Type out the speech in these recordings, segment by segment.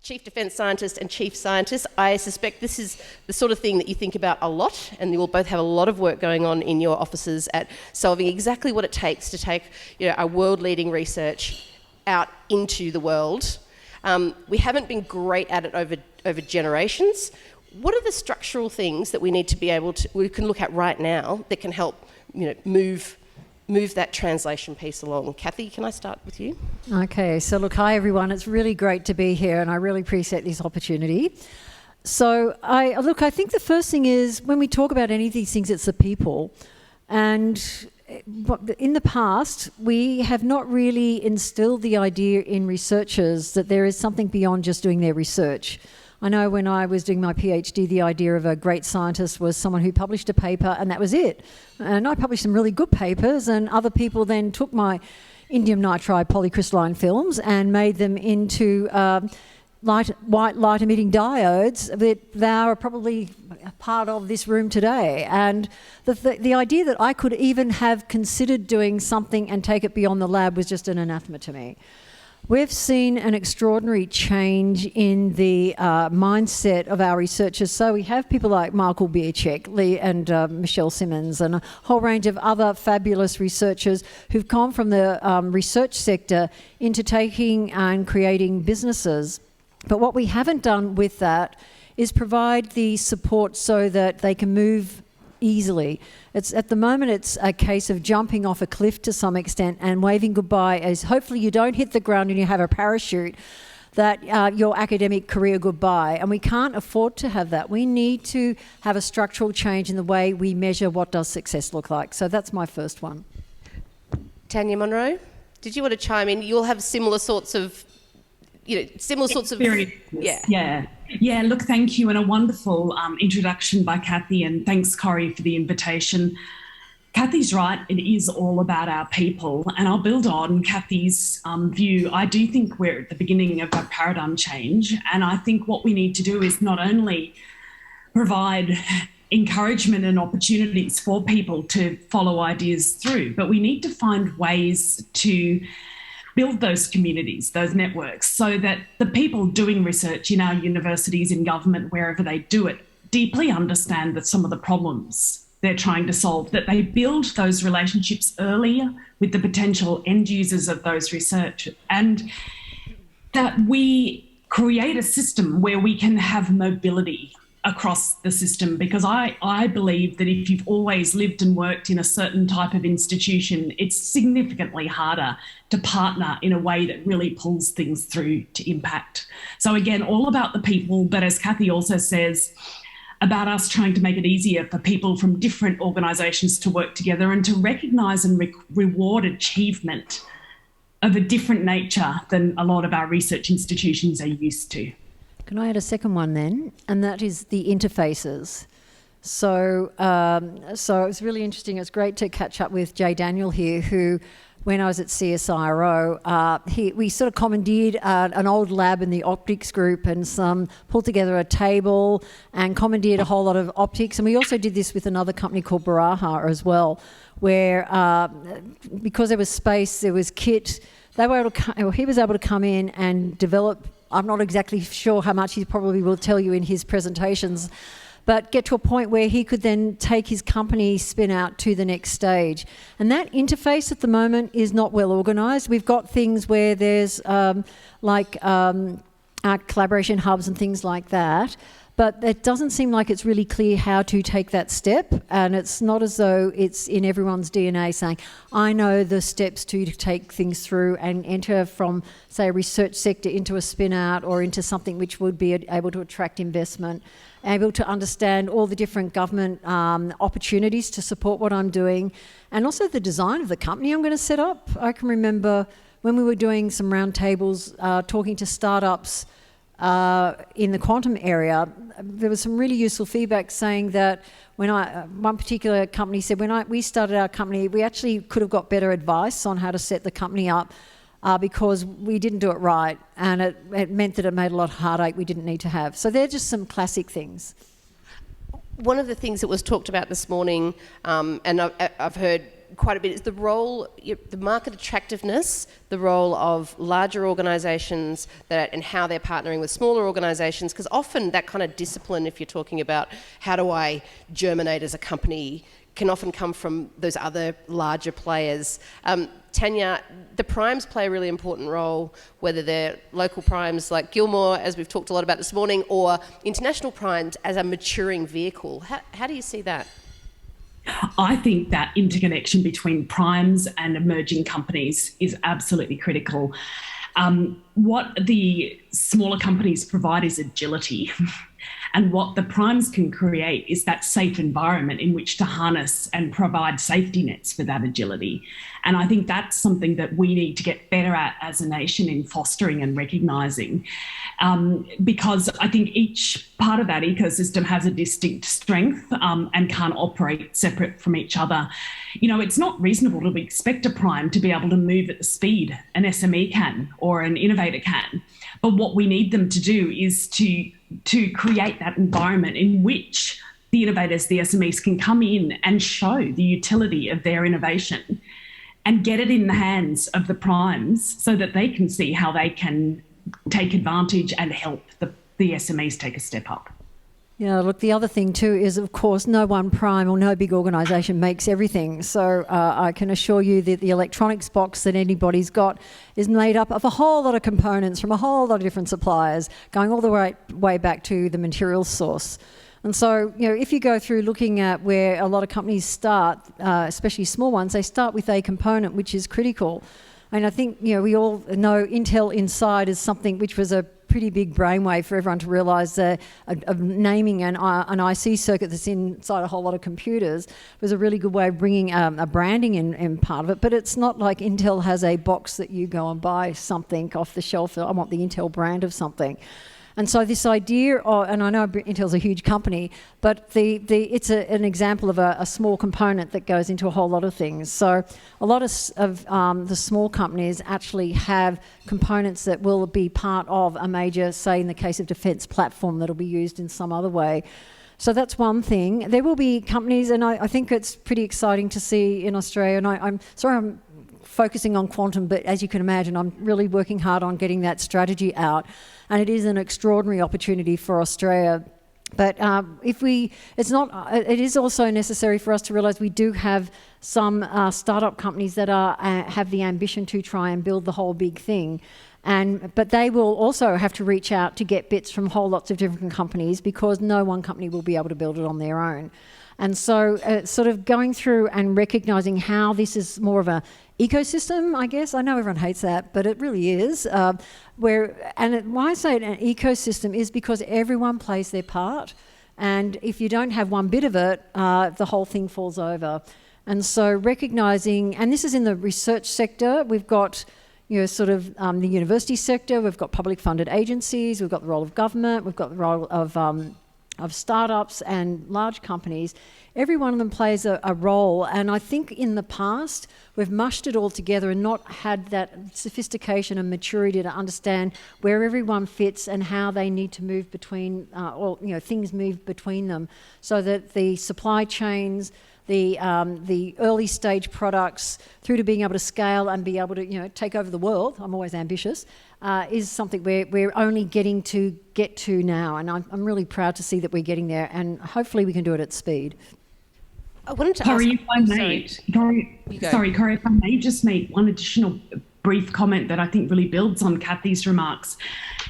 Chief Defence Scientist and Chief Scientist. I suspect this is the sort of thing that you think about a lot, and you will both have a lot of work going on in your offices at solving exactly what it takes to take our world-leading research out into the world. We haven't been great at it over generations. What are the structural things that we need to be able to, we can look at right now that can help move that translation piece along? Cathy, can I start with you? Okay, so look, hi everyone. It's really great to be here and I really appreciate this opportunity. So I think the first thing is when we talk about any of these things, it's the people. And in the past, we have not really instilled the idea in researchers that there is something beyond just doing their research. I know when I was doing my PhD, the idea of a great scientist was someone who published a paper and that was it. And I published some really good papers, and other people then took my indium nitride polycrystalline films and made them into white light emitting diodes that are probably a part of this room today. And the idea that I could even have considered doing something and take it beyond the lab was just an anathema to me. We've seen an extraordinary change in the mindset of our researchers. So we have people like Michael Bierczek, Lee and Michelle Simmons, and a whole range of other fabulous researchers who've gone from the research sector into taking and creating businesses. But what we haven't done with that is provide the support so that they can move easily. At the moment, it's a case of jumping off a cliff to some extent and waving goodbye as hopefully you don't hit the ground and you have a parachute, that your academic career goodbye. And we can't afford to have that. We need to have a structural change in the way we measure what does success look like. So that's my first one. Tanya Monro, did you want to chime in? You'll have similar sorts of Yeah, look, thank you, and a wonderful introduction by Cathy, and thanks, Corrie, for the invitation. Cathy's right, it is all about our people, and I'll build on Cathy's view. I do think we're at the beginning of a paradigm change, and I think what we need to do is not only provide encouragement and opportunities for people to follow ideas through, but we need to find ways to build those communities, those networks, so that the people doing research in our universities, in government, wherever they do it, deeply understand that some of the problems they're trying to solve, that they build those relationships earlier with the potential end users of those research, and that we create a system where we can have mobility across the system, because I believe that if you've always lived and worked in a certain type of institution, it's significantly harder to partner in a way that really pulls things through to impact. So again, all about the people, but as Cathy also says, about us trying to make it easier for people from different organisations to work together and to recognise and reward achievement of a different nature than a lot of our research institutions are used to. Can I add a second one then? And that is the interfaces. So it's really interesting. It's great to catch up with Jay Daniel here, who, when I was at CSIRO, we sort of commandeered an old lab in the optics group and pulled together a table and commandeered a whole lot of optics. And we also did this with another company called Baraha as well, where because there was space, there was kit, he was able to come in and develop. I'm not exactly sure how much he probably will tell you in his presentations, but get to a point where he could then take his company spin out to the next stage. And that interface at the moment is not well organised. We've got things where there's collaboration hubs and things like that, but it doesn't seem like it's really clear how to take that step, and it's not as though it's in everyone's DNA saying, I know the steps to take things through and enter from, say, a research sector into a spin-out or into something which would be able to attract investment, able to understand all the different government opportunities to support what I'm doing, and also the design of the company I'm going to set up. I can remember when we were doing some roundtables, talking to startups in the quantum area, there was some really useful feedback saying that one particular company said when we started our company, we actually could have got better advice on how to set the company up because we didn't do it right, and it meant that it made a lot of heartache we didn't need to have. So they're just some classic things. One of the things that was talked about this morning, and I've heard quite a bit is the role, the market attractiveness, the role of larger organisations and how they're partnering with smaller organisations, because often that kind of discipline, if you're talking about how do I germinate as a company, can often come from those other larger players. Tanya, the primes play a really important role, whether they're local primes like Gilmore, as we've talked a lot about this morning, or international primes as a maturing vehicle. How do you see that? I think that interconnection between primes and emerging companies is absolutely critical. What the smaller companies provide is agility. And what the primes can create is that safe environment in which to harness and provide safety nets for that agility. And I think that's something that we need to get better at as a nation in fostering and recognising, because I think each part of that ecosystem has a distinct strength and can't operate separate from each other. You know, it's not reasonable to expect a prime to be able to move at the speed an SME can or an innovator can. But what we need them to do is to create that environment in which the innovators, the SMEs, can come in and show the utility of their innovation and get it in the hands of the primes so that they can see how they can take advantage and help the SMEs take a step up. Yeah, look, the other thing too is, of course, no one prime or no big organisation makes everything. So I can assure you that the electronics box that anybody's got is made up of a whole lot of components from a whole lot of different suppliers, going all the way back to the material source. And so, you know, if you go through looking at where a lot of companies start, especially small ones, they start with a component which is critical. And I think, you know, we all know Intel Inside is something which was a pretty big brainwave for everyone to realise of naming an IC circuit that's inside a whole lot of computers was a really good way of bringing a branding in part of it. But it's not like Intel has a box that you go and buy something off the shelf. I want the Intel brand of something. And so this idea of, and I know Intel's a huge company, but it's an example of a small component that goes into a whole lot of things. So a lot of the small companies actually have components that will be part of a major, say in the case of defence platform, that'll be used in some other way. So that's one thing. There will be companies, and I think it's pretty exciting to see in Australia, and I'm sorry I'm focusing on quantum, but as you can imagine, I'm really working hard on getting that strategy out. And it is an extraordinary opportunity for Australia. But it is also necessary for us to realise we do have some startup companies that have the ambition to try and build the whole big thing. But they will also have to reach out to get bits from whole lots of different companies, because no one company will be able to build it on their own. And so sort of going through and recognising how this is more of a ecosystem, I guess. I know everyone hates that, but it really is. Why I say an ecosystem is because everyone plays their part. And if you don't have one bit of it, the whole thing falls over. And so recognising, and this is in the research sector, we've got sort of the university sector, we've got public funded agencies, we've got the role of government, we've got the role of startups and large companies. Every one of them plays a role, and I think in the past we've mushed it all together and not had that sophistication and maturity to understand where everyone fits and how they need to move between, things move between them, so that the supply chains, the early stage products, through to being able to scale and be able to take over the world. I'm always ambitious. Is something we're only getting to now, and I'm really proud to see that we're getting there, and hopefully we can do it at speed. I wanted to Corrie, ask... if I may, Corrie, if I may just make one additional brief comment that I think really builds on Cathy's remarks.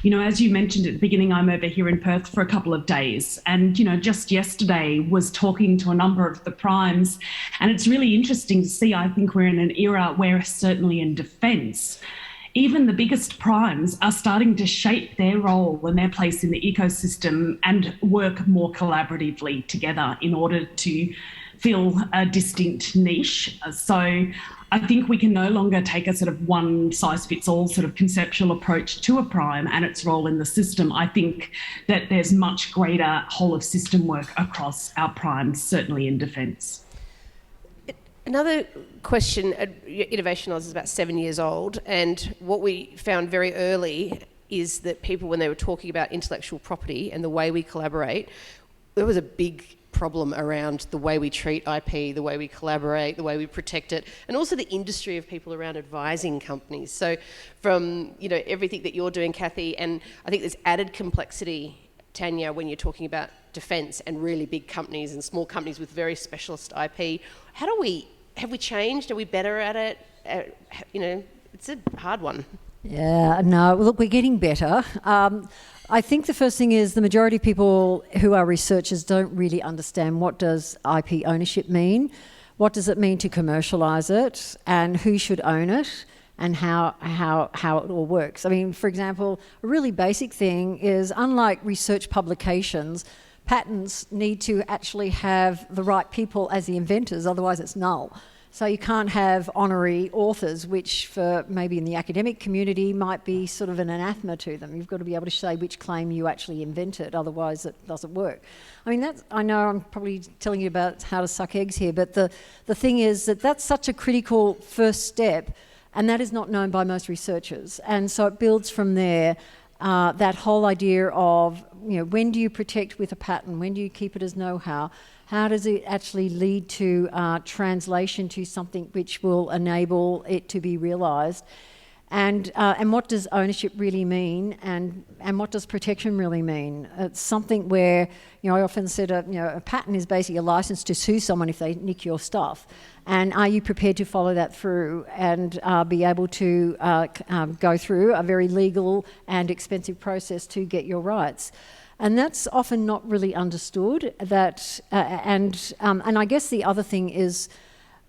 As you mentioned at the beginning, I'm over here in Perth for a couple of days, and just yesterday was talking to a number of the primes, and it's really interesting to see. I think we're in an era where, certainly in defence, even the biggest primes are starting to shape their role and their place in the ecosystem and work more collaboratively together in order to fill a distinct niche. So I think we can no longer take a sort of one-size-fits-all sort of conceptual approach to a prime and its role in the system. I think that there's much greater whole-of-system work across our primes, certainly in defence. Another question, Innovation Oz is about 7 years old, and what we found very early is that people, when they were talking about intellectual property and the way we collaborate, there was a big problem around the way we treat IP, the way we collaborate, the way we protect it, and also the industry of people around advising companies. So from, you know, everything that you're doing, Cathy, and I think there's added complexity, Tanya, when you're talking about defence and really big companies and small companies with very specialist IP. Have we changed? Are we better at it? You know, it's a hard one. Yeah, no, look, we're getting better. I think the first thing is the majority of people who are researchers don't really understand what does IP ownership mean, what does it mean to commercialise it, and who should own it, and how it all works. I mean, for example, a really basic thing is, unlike research publications, patents need to actually have the right people as the inventors, otherwise it's null. So you can't have honorary authors, which for maybe in the academic community might be sort of an anathema to them. You've got to be able to say which claim you actually invented, otherwise it doesn't work. I mean, I know I'm probably telling you about how to suck eggs here, but the thing is that that's such a critical first step, and that is not known by most researchers. And so it builds from there, that whole idea of, you know, when do you protect with a patent? When do you keep it as know-how? How does it actually lead to translation to something which will enable it to be realised? And what does ownership really mean? And what does protection really mean? It's something where, you know, I often said, a patent is basically a license to sue someone if they nick your stuff. And are you prepared to follow that through and be able to go through a very legal and expensive process to get your rights? And that's often not really understood. And I guess the other thing is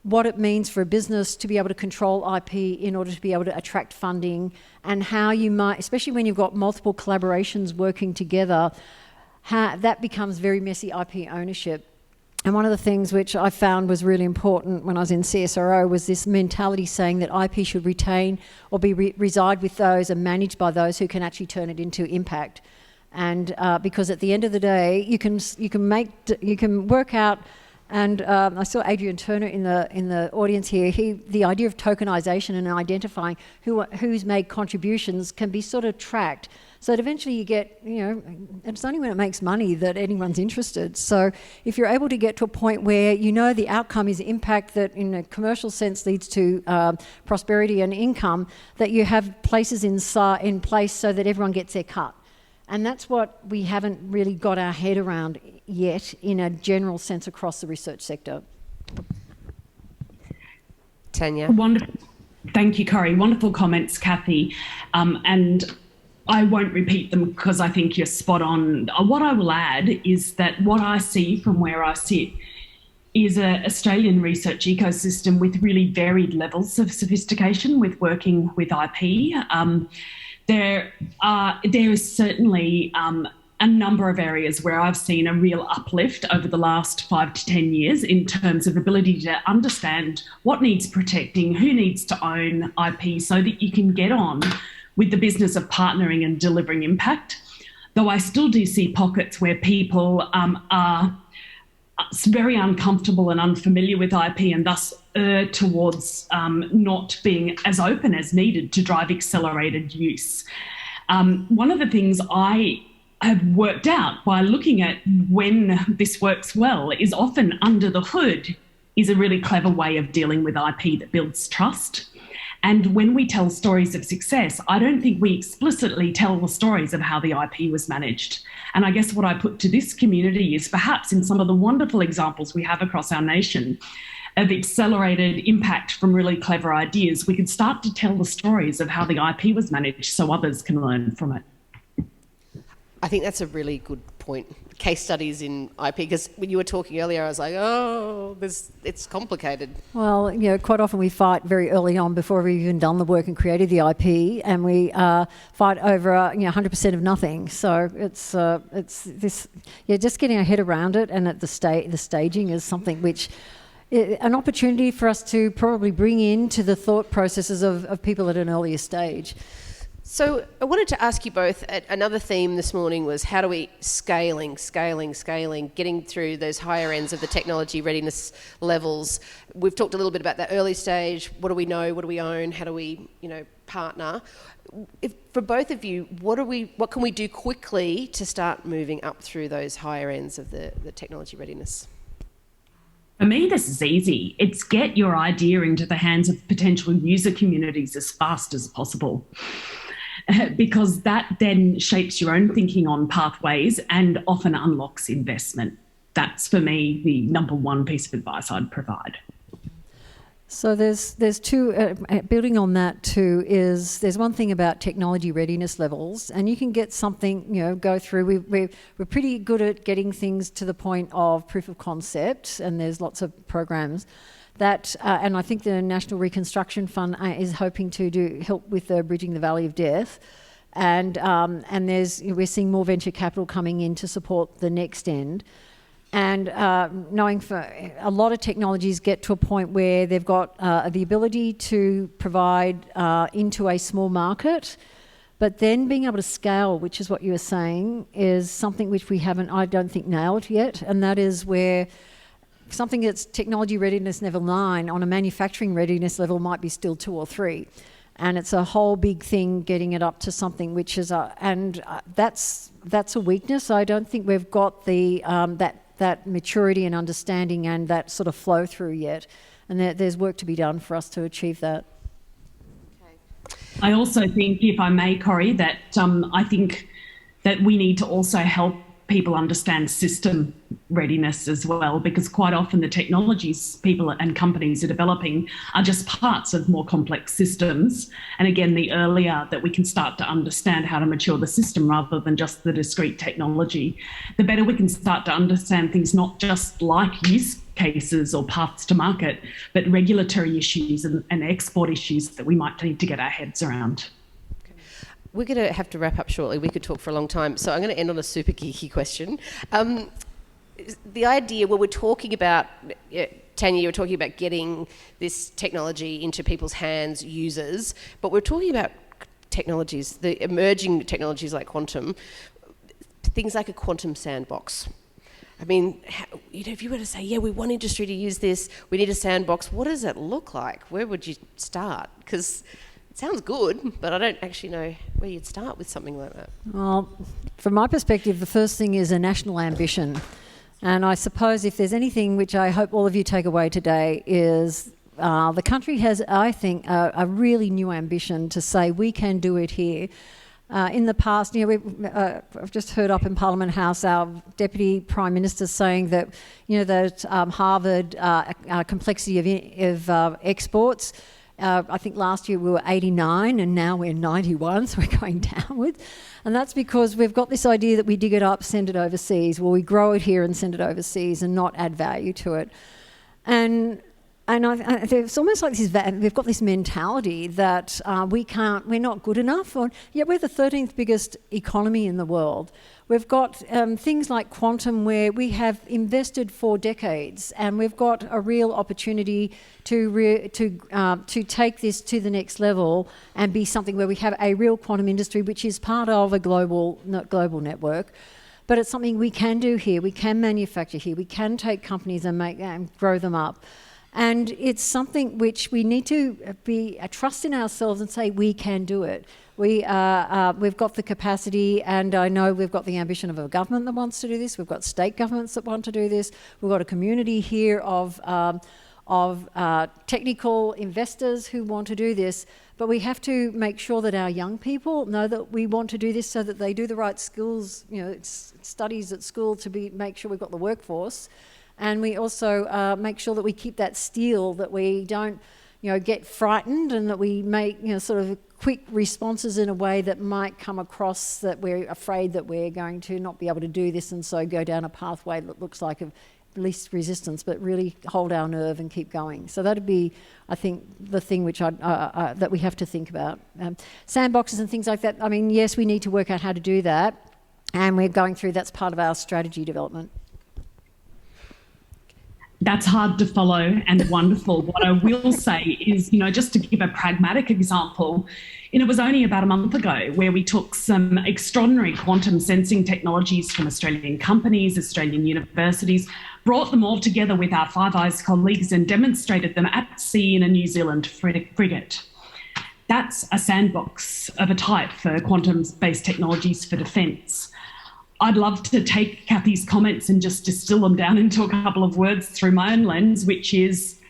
what it means for a business to be able to control IP in order to be able to attract funding, and how you might, especially when you've got multiple collaborations working together, how that becomes very messy IP ownership. And one of the things which I found was really important when I was in CSRO was this mentality saying that IP should retain or reside with those and managed by those who can actually turn it into impact. And because at the end of the day, you can work out. And I saw Adrian Turner in the audience here. The idea of tokenization and identifying who's made contributions can be sort of tracked, so that eventually you get, you know, it's only when it makes money that anyone's interested. So if you're able to get to a point where you know the outcome is impact that in a commercial sense leads to prosperity and income, that you have places in place so that everyone gets their cut. And that's what we haven't really got our head around yet in a general sense across the research sector. Tanya? Wonderful. Thank you, Corrie. Wonderful comments, Cathy. And I won't repeat them because I think you're spot on. What I will add is that what I see from where I sit is an Australian research ecosystem with really varied levels of sophistication with working with IP. There is certainly a number of areas where I've seen a real uplift over the last 5 to 10 years in terms of ability to understand what needs protecting, who needs to own IP, so that you can get on with the business of partnering and delivering impact. Though I still do see pockets where people are very uncomfortable and unfamiliar with IP, and thus towards not being as open as needed to drive accelerated use. One of the things I have worked out by looking at when this works well is often under the hood is a really clever way of dealing with IP that builds trust. And when we tell stories of success, I don't think we explicitly tell the stories of how the IP was managed. And I guess what I put to this community is perhaps in some of the wonderful examples we have across our nation of accelerated impact from really clever ideas, we could start to tell the stories of how the IP was managed so others can learn from it. I think that's a really good point. Case studies in IP, because when you were talking earlier, I was like, oh, it's complicated. Well, you know, quite often we fight very early on before we've even done the work and created the IP, and we fight over 100% of nothing. So it's this, just getting our head around it, and at the staging is something which an opportunity for us to probably bring into the thought processes of people at an earlier stage. So I wanted to ask you both, another theme this morning was how do we scaling, getting through those higher ends of the technology readiness levels. We've talked a little bit about that early stage. What do we know? What do we own? How do we, partner. For both of you, what can we do quickly to start moving up through those higher ends of the technology readiness? For me, this is easy. It's get your idea into the hands of potential user communities as fast as possible, because that then shapes your own thinking on pathways and often unlocks investment. That's, for me, the number one piece of advice I'd provide. So there's two, building on that too, there's one thing about technology readiness levels, and you can get something, go through. We're pretty good at getting things to the point of proof of concept, and there's lots of programs that, and I think the National Reconstruction Fund is hoping to help with bridging the Valley of Death, and we're seeing more venture capital coming in to support the next end. And knowing for a lot of technologies get to a point where they've got the ability to provide into a small market, but then being able to scale, which is what you were saying, is something which we haven't, I don't think, nailed yet. And that is where something that's technology readiness level 9 on a manufacturing readiness level might be still 2 or 3. And it's a whole big thing getting it up to something which is, that's a weakness. I don't think we've got the that maturity and understanding and that sort of flow through yet. And there's work to be done for us to achieve that. I also think, if I may, Corrie, that I think that we need to also help people understand system readiness as well, because quite often the technologies people and companies are developing are just parts of more complex systems. And again, the earlier that we can start to understand how to mature the system rather than just the discrete technology, the better we can start to understand things not just like use cases or paths to market, but regulatory issues and export issues that we might need to get our heads around. We're going to have to wrap up shortly. We could talk for a long time. So I'm going to end on a super geeky question. The idea, when we're talking about, Tanya, you were talking about getting this technology into people's hands, users, but we're talking about technologies, the emerging technologies like quantum, things like a quantum sandbox. I mean, if you were to say, yeah, we want industry to use this, we need a sandbox, what does it look like? Where would you start? Because it sounds good, but I don't actually know where you'd start with something like that. Well, from my perspective, the first thing is a national ambition. And I suppose if there's anything which I hope all of you take away today is the country has, I think, a really new ambition to say we can do it here. In the past, I've just heard up in Parliament House our Deputy Prime Minister saying that, that Harvard complexity of exports. I think last year we were 89 and now we're 91, so we're going downwards. And that's because we've got this idea that we dig it up, send it overseas. Well, we grow it here and send it overseas and not add value to it. And it's almost like we've got this mentality that we're not good enough. Yet we're the 13th biggest economy in the world. We've got things like quantum where we have invested for decades, and we've got a real opportunity to take this to the next level and be something where we have a real quantum industry, which is part of a global network. But it's something we can do here. We can manufacture here. We can take companies and grow them up. And it's something which we need to trust in ourselves and say we can do it. We've got the capacity, and I know we've got the ambition of a government that wants to do this. We've got state governments that want to do this. We've got a community here of technical investors who want to do this. But we have to make sure that our young people know that we want to do this so that they do the right skills, studies at school to make sure we've got the workforce. And we also make sure that we keep that steel, that we don't, get frightened, and that we make, sort of quick responses in a way that might come across that we're afraid that we're going to not be able to do this, and so go down a pathway that looks like of least resistance, but really hold our nerve and keep going. So that'd be, I think, the thing which that we have to think about. Sandboxes and things like that. I mean, yes, we need to work out how to do that, and we're going through. That's part of our strategy development. That's hard to follow and wonderful. What I will say is, just to give a pragmatic example, it was only about a month ago where we took some extraordinary quantum sensing technologies from Australian companies, Australian universities, brought them all together with our Five Eyes colleagues and demonstrated them at sea in a New Zealand frigate. that's a sandbox of a type for quantum-based technologies for defence. I'd love to take Cathy's comments and just distill them down into a couple of words through my own lens, which is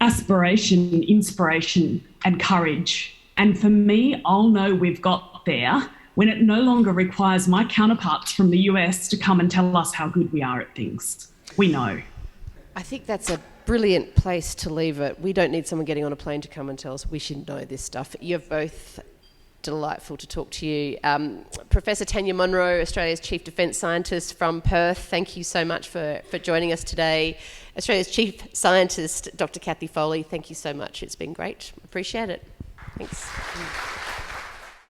aspiration, inspiration, and courage. And for me, I'll know we've got there when it no longer requires my counterparts from the US to come and tell us how good we are at things. We know. I think that's a brilliant place to leave it. We don't need someone getting on a plane to come and tell us we should know this stuff. You're both delightful to talk to you. Professor Tanya Monro, Australia's Chief Defence Scientist from Perth, thank you so much for joining us today. Australia's Chief Scientist, Dr. Cathy Foley, thank you so much. It's been great. Appreciate it. Thanks.